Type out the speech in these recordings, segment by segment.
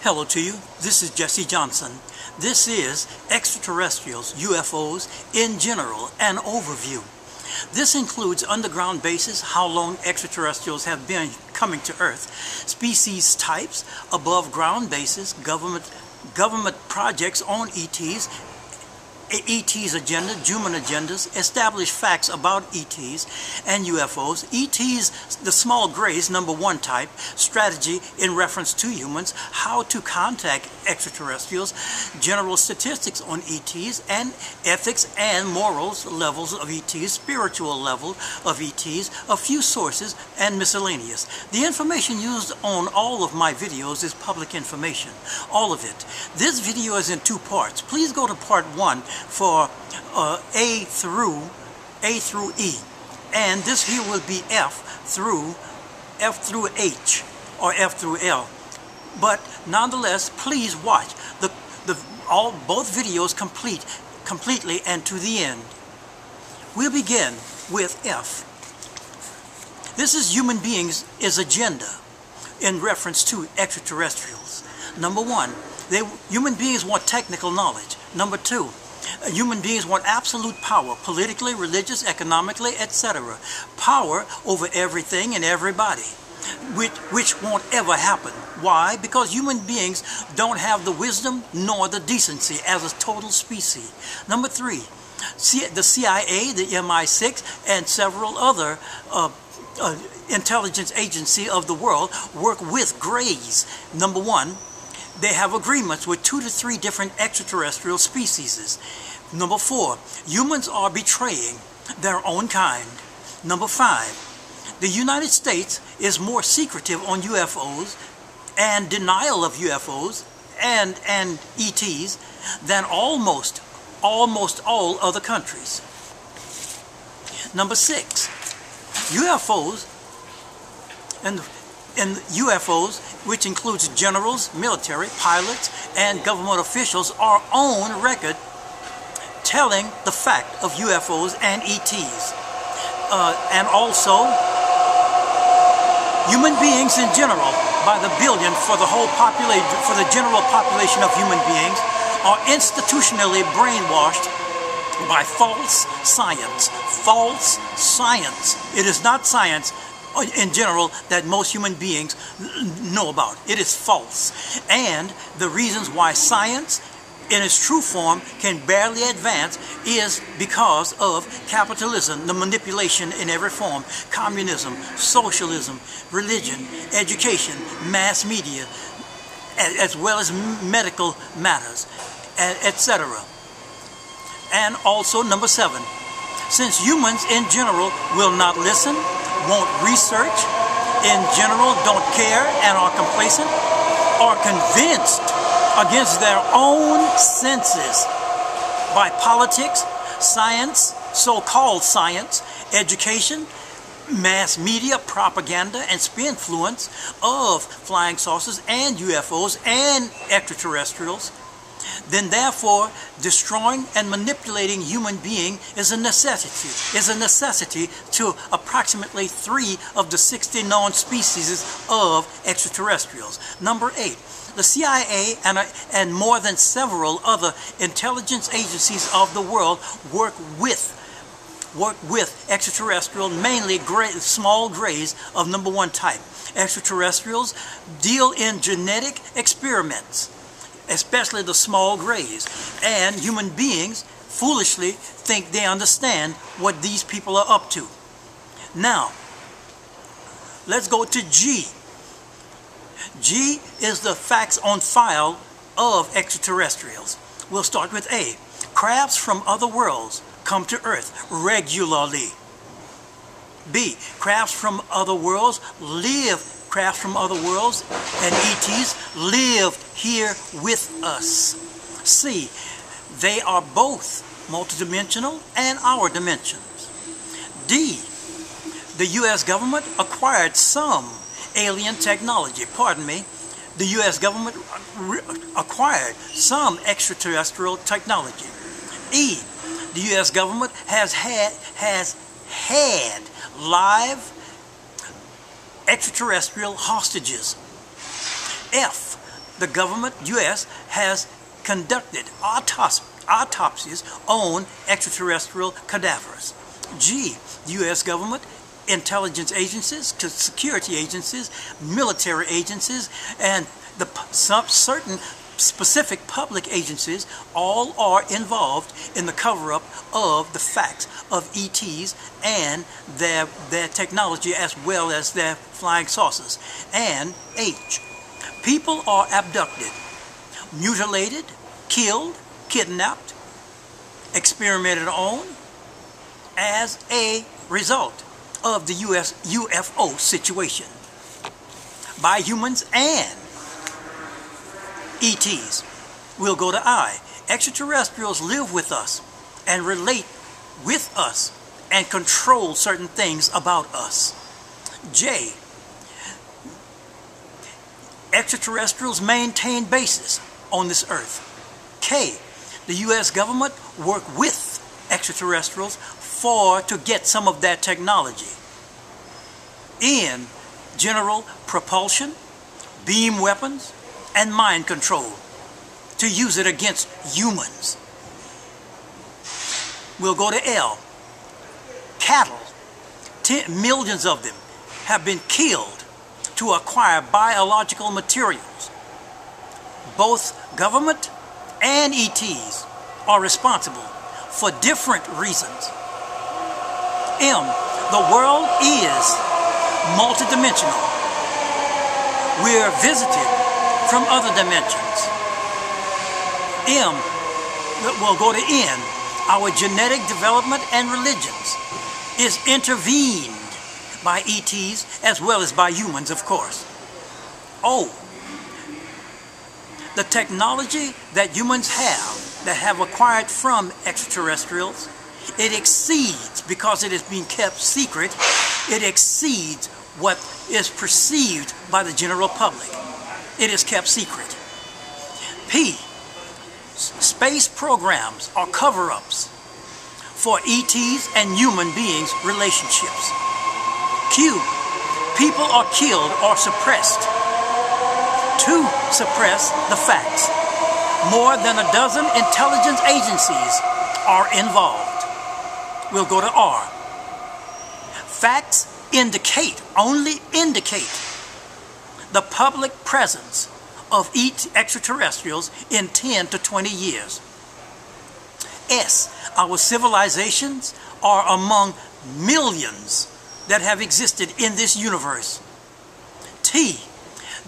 Hello to you, this is Jesse Johnson. This is Extraterrestrials, UFOs in general, an overview. This includes underground bases, how long extraterrestrials have been coming to Earth, species types, above ground bases, government projects on ETs, ET's agenda, human agendas, established facts about ETs and UFOs, ETs, the small grays, #1 type, strategy in reference to humans, how to contact extraterrestrials, general statistics on ETs, and ethics and morals levels of ETs, spiritual level of ETs, a few sources, and miscellaneous. The information used on all of my videos is public information, all of it. This video is in 2 parts. Please go to part 1 for A through E, and this here will be F through H or F through L. But nonetheless, please watch both videos completely and to the end. We'll begin with F. This is human beings' agenda in reference to extraterrestrials. #1, human beings want technical knowledge. #2, human beings want absolute power, politically, religious, economically, etc. Power over everything and everybody, which won't ever happen. Why? Because human beings don't have the wisdom nor the decency as a total species. #3, the CIA, the MI6, and several other intelligence agencies of the world work with grays. #1, they have agreements with 2 to 3 different extraterrestrial species. #4, humans are betraying their own kind. #5, the United States is more secretive on UFOs and denial of UFOs and ETs than almost all other countries. #6, UFOs and UFOs, which includes generals, military, pilots, and government officials, are on record telling the fact of UFOs and ETs. And also, human beings in general, by the billion for the whole population, for the general population of human beings, are institutionally brainwashed by false science. False science. It is not science in general that most human beings know about. It is false. And the reasons why science in its true form can barely advance is because of capitalism, the manipulation in every form, communism, socialism, religion, education, mass media, as well as medical matters, etc. And also #7, since humans in general will not listen, won't research, in general don't care and are complacent, are convinced against their own senses by politics, science, so-called science, education, mass media, propaganda, and influence of flying saucers and UFOs and extraterrestrials, then therefore destroying and manipulating human being is a necessity to approximately 3 of the 60 known species of extraterrestrials. #8, the CIA and more than several other intelligence agencies of the world work with extraterrestrial, mainly small grays of #1 type. Extraterrestrials deal in genetic experiments, especially the small grays, and human beings foolishly think they understand what these people are up to. Now, let's go to G. G is the facts on file of extraterrestrials. We'll start with A. Crafts from other worlds come to Earth regularly. B. Crafts from other worlds and ETs live here with us. C. They are both multidimensional and our dimensions. D. The U.S. government acquired some alien technology. The U.S. government acquired some extraterrestrial technology. E. The U.S. government has had live extraterrestrial hostages. F. the government, U.S., has conducted autopsies on extraterrestrial cadavers. G, the U.S. government, intelligence agencies, security agencies, military agencies, and some certain specific public agencies all are involved in the cover-up of the facts of ETs and their technology, as well as their flying saucers. And H, people are abducted, mutilated, killed, kidnapped, experimented on as a result of the US UFO situation by humans and ETs. We'll go to I. Extraterrestrials live with us and relate with us and control certain things about us. J. Extraterrestrials maintain bases on this earth. K. The U.S. government work with extraterrestrials to get some of that technology. N. General propulsion, beam weapons, and mind control to use it against humans. We'll go to L. Cattle, millions of them, have been killed to acquire biological materials. Both government and ETs are responsible for different reasons. M. The world is multidimensional. We're visited from other dimensions. M. We'll go to N. Our genetic development and religions is intervened by ETs as well as by humans, of course. O. The technology that humans that have acquired from extraterrestrials, it exceeds, because it is being kept secret, it exceeds what is perceived by the general public. It is kept secret. P. Space programs are cover-ups for ETs and human beings' relationships. Q. People are killed or suppressed to suppress the facts. More than a dozen intelligence agencies are involved. We'll go to R. Facts only indicate the public presence of extraterrestrials in 10 to 20 years. S. Our civilizations are among millions that have existed in this universe. T.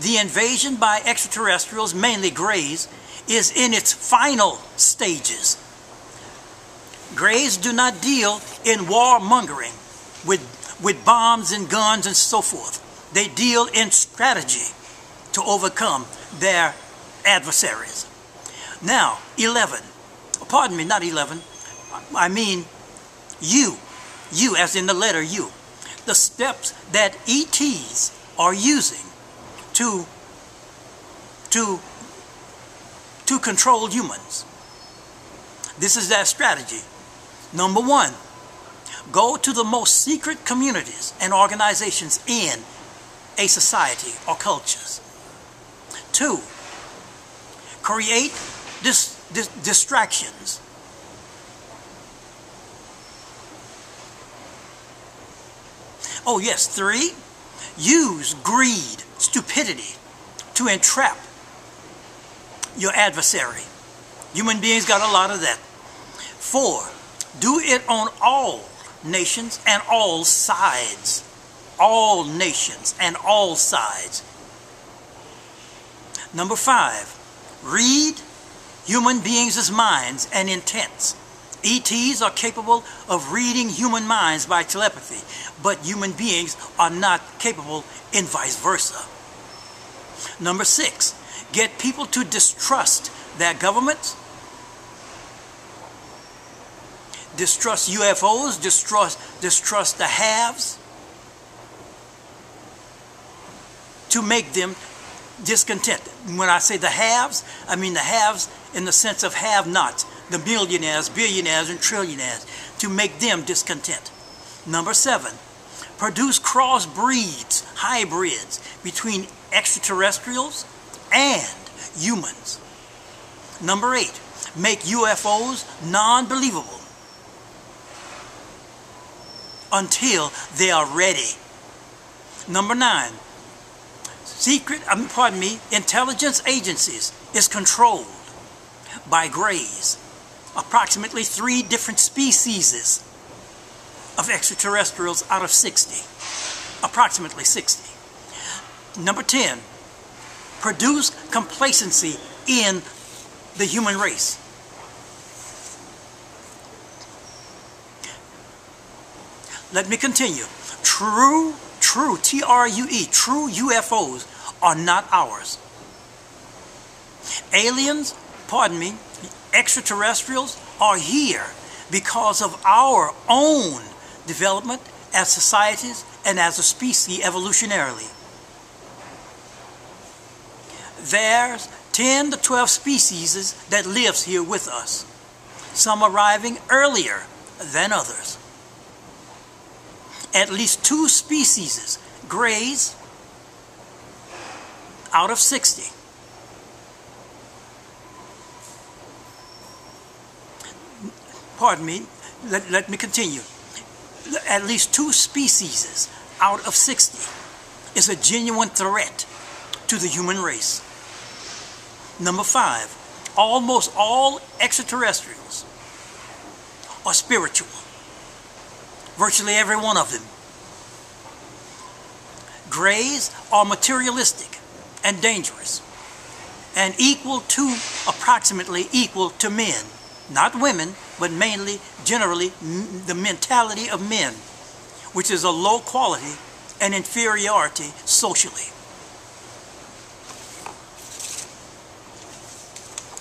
The invasion by extraterrestrials, mainly Greys, is in its final stages. Greys do not deal in warmongering with bombs and guns and so forth. They deal in strategy to overcome their adversaries. Now, 11. Pardon me, not 11. I mean U. U as in the letter U. The steps that ETs are using to control humans. This is their strategy. Number 1, go to the most secret communities and organizations in a society or cultures. 2, create distractions. Oh yes, 3, use greed, stupidity to entrap your adversary. Human beings got a lot of that. 4, do it on all nations and all sides. All nations and all sides. Number 5, read human beings' minds and intents. ETs are capable of reading human minds by telepathy, but human beings are not capable and vice versa. Number 6, get people to distrust their governments, distrust UFOs, distrust the haves, to make them discontented. When I say the haves, I mean the haves in the sense of have-nots, the millionaires, billionaires, and trillionaires, to make them discontent. Number 7, produce crossbreeds, hybrids between extraterrestrials and humans. Number 8, make UFOs non-believable until they are ready. Number 9, intelligence agencies is controlled by grays, approximately 3 different species of extraterrestrials out of 60, approximately 60. Number 10, produce complacency in the human race. Let me continue. True, T-R-U-E, true UFOs are not ours. Aliens, extraterrestrials are here because of our own development as societies and as a species evolutionarily. There's 10 to 12 species that lives here with us, some arriving earlier than others. At least 2 species, grays, out of 60. Let me continue. At least 2 species out of 60 is a genuine threat to the human race. Number 5, almost all extraterrestrials are spiritual. Virtually every one of them. Grays are materialistic and dangerous, and approximately equal to men. Not women, but mainly, generally, the mentality of men, which is a low quality and inferiority socially.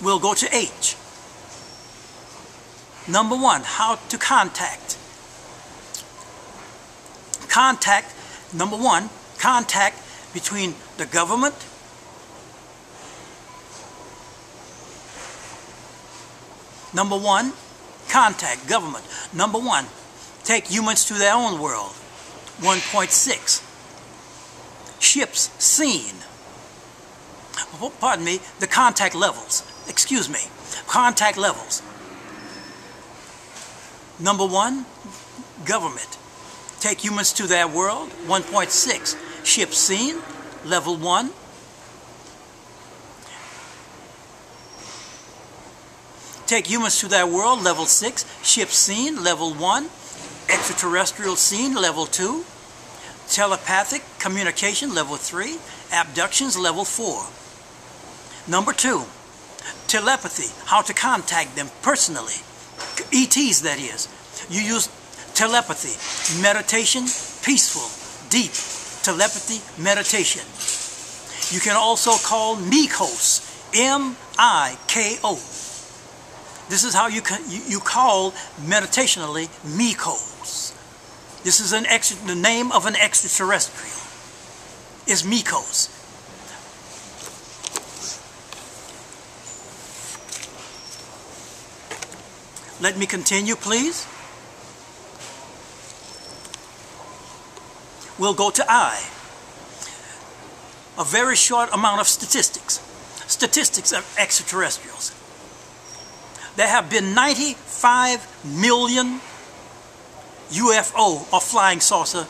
We'll go to H. Number 1, how to contact. Number 1, contact between the government, Number 1, contact government. Number 1, take humans to their own world. 1.6, ships seen. Pardon me, the contact levels. Excuse me, contact levels. Number 1, government. Take humans to their world. 1.6, ships seen. Level 1. Take humans to their world. Level 6, ships seen. Level 1. Extraterrestrial seen. Level 2. Telepathic communication. Level 3. Abductions. Level 4. Number 2, telepathy. How to contact them personally. ETs, that is. You use telepathy. Meditation. Peaceful. Deep. Telepathy. Meditation. You can also call MIKOs. M-I-K-O. This is how you call meditationally MIKOs. This is the name of an extraterrestrial. Is MIKOs. Let me continue, please. We'll go to I. A very short amount of statistics. Statistics of extraterrestrials. There have been 95 million UFO or flying saucer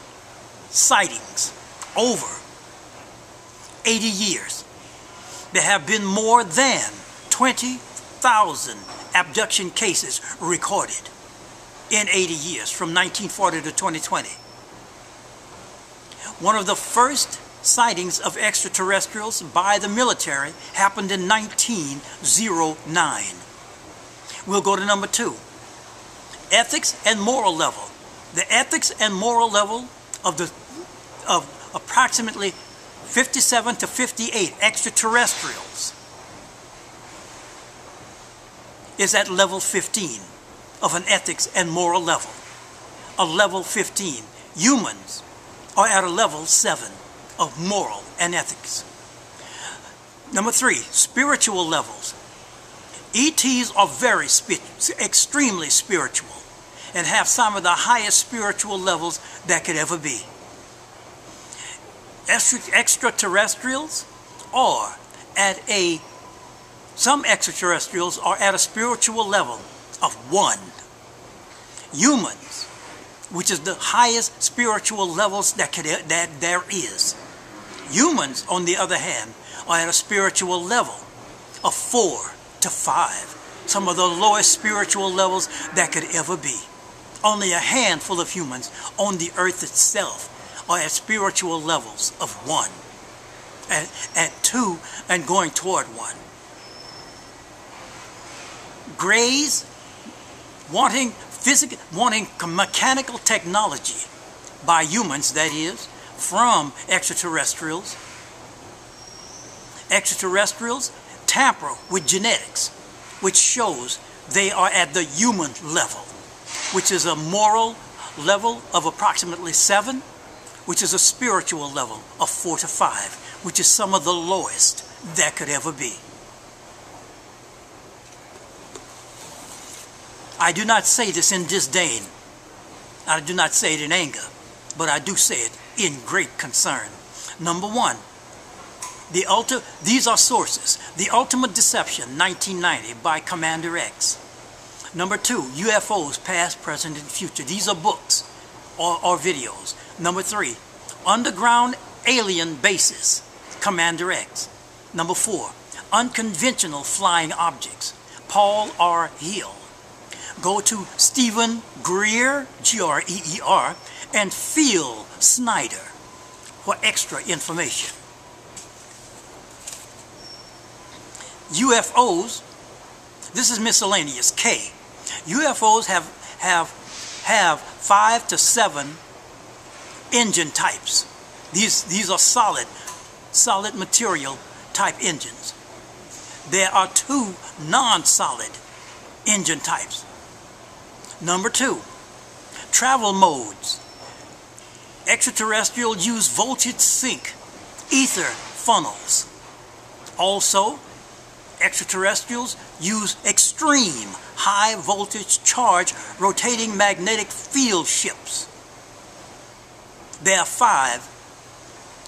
sightings over 80 years. There have been more than 20,000 abduction cases recorded in 80 years, from 1940 to 2020. One of the first sightings of extraterrestrials by the military happened in 1909. We'll go to number 2. Ethics and moral level. The ethics and moral level of approximately 57 to 58 extraterrestrials is at level 15 of an ethics and moral level. A level 15. Humans are at a level 7 of moral and ethics. Number 3, spiritual levels. ETs are extremely spiritual and have some of the highest spiritual levels that could ever be. Extraterrestrials are at a Some extraterrestrials are at a spiritual level of 1. Humans, which is the highest spiritual levels that there is. Humans, on the other hand, are at a spiritual level of 4 to 5. Some of the lowest spiritual levels that could ever be. Only a handful of humans on the earth itself are at spiritual levels of 1, at 2, and going toward 1. Greys, wanting mechanical technology by humans, that is, from extraterrestrials. Extraterrestrials tamper with genetics, which shows they are at the human level, which is a moral level of approximately 7, which is a spiritual level of 4 to 5, which is some of the lowest that could ever be. I do not say this in disdain. I do not say it in anger, but I do say it in great concern. Number 1, these are sources. The Ultimate Deception, 1990, by Commander X. Number 2, UFOs, past, present, and future. These are books or videos. Number 3, Underground Alien Bases, Commander X. Number 4, Unconventional Flying Objects, Paul R. Hill. Go to Stephen Greer, G-R-E-E-R, and Phil Snyder for extra information. UFOs, this is miscellaneous, K. UFOs have 5 to 7 engine types. These are solid material type engines. There are 2 non-solid engine types. Number 2, travel modes. Extraterrestrials use voltage sink, ether funnels. Also, extraterrestrials use extreme high voltage charge rotating magnetic field ships. There are 5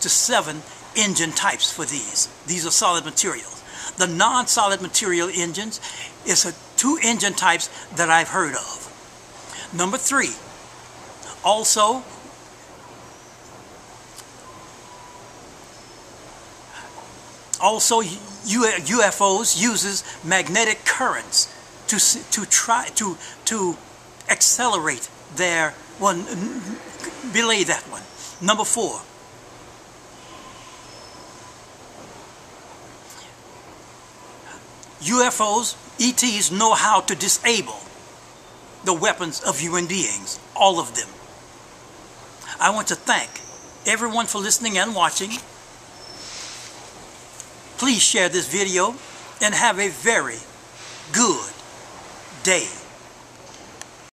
to 7 engine types for these. These are solid materials. The non-solid material engines is 2 engine types that I've heard of. Number 3, also UFOs uses magnetic currents to try to accelerate their one. Belay that one. Number 4, UFOs, ETs know how to disable the weapons of human beings, all of them. I want to thank everyone for listening and watching. Please share this video and have a very good day.